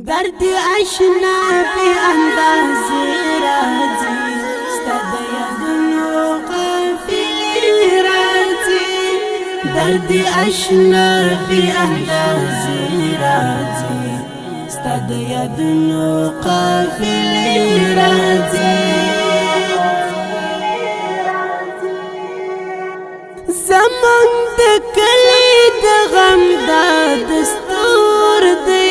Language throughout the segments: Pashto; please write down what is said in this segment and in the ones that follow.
درد اشنا بی انداز راځي ستا د یادونو قافلې راځي درد اشنا بی انداز راځي ستا د یادونو قافلې راځي زمون د کلی د غم دا دستور دی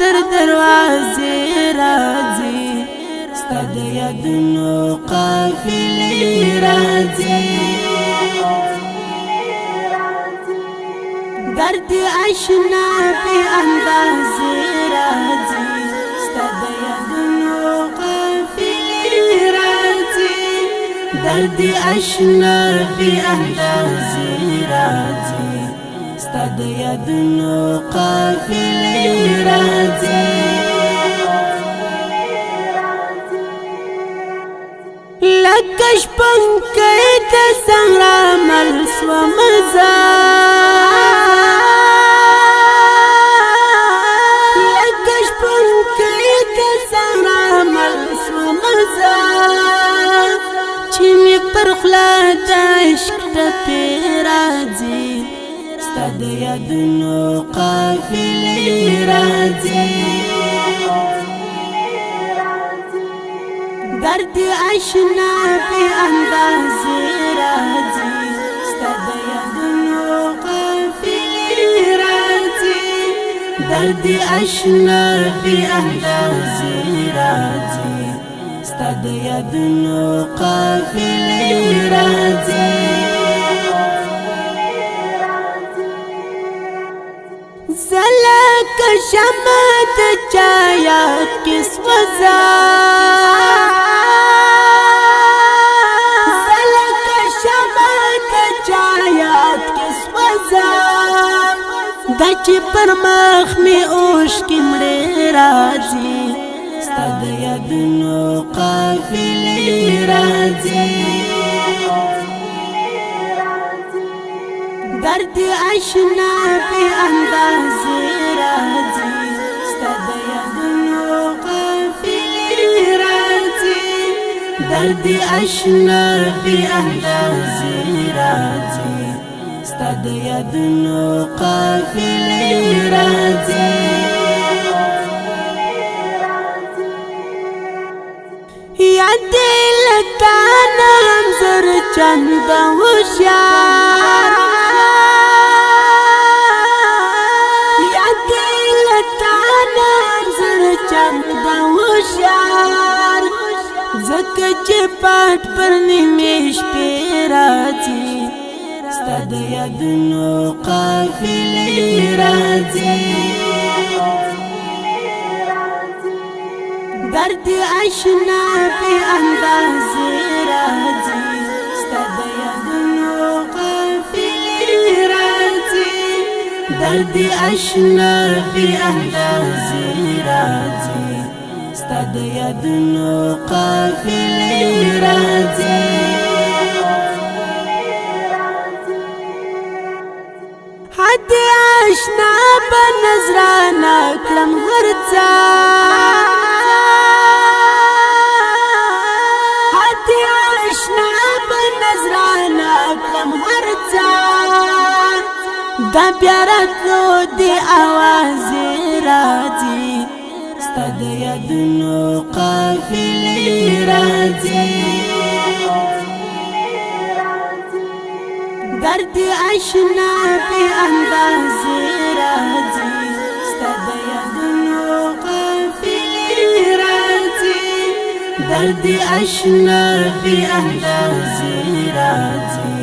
تر دروازې راځي ستا د یادونو قافلې راځي درد اشنا بی اندازې راځي ستا د یادونو قافلې راځي درد اشنا بی اندازې راځي ستا د یادونو قافلې راځي لکه شپنکۍ د سنګرامل سومه زه لکه شپنکۍ د سنګرامل سومه زه چې مې پر خوله د عشق ټپې راځي ستا د یادونو قافلې راځي درد اشنا بی اندازې راځي ستا د یادونو قافلې راځي درد اشنا بی اندازې راځي ستا د یادونو قافلې راځي زلک شمد چایات کس وزا زلک شمد چایات کس وزا دچ پر مخ می اوش کی مړې راځي ستا د یادونو قافلې راځي درد اشنا بی اندازې راځي ستا د یادونو قافلې راځي درد اشنا بی اندازې راځي ستا د یادونو قافلې راځي یاد لکه نام زر چند هوښیار زکه چې پټ پر نیمې شپې راځي ستا د یادونو قافلې راځي درد اشنا بی اندازې راځي ستا د یادونو قافلې راځي درد اشنا بی اندازې راځي ستا د یادونو قافلې راځي حد آشنا په نظرانه کړم هر څه حد آشنا په نظرانه کړم هر څه دا بیا راتلو د اوازې راځي ستا د یادونو قافلې راځي درد اشنا بی اندازې راځي ستا د یادونو قافلې راځي درد اشنا بی اندازې راځي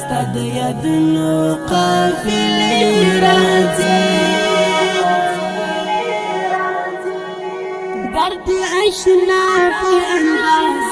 ستا د یادونو قافلې راځي درد اشنا بی اندازې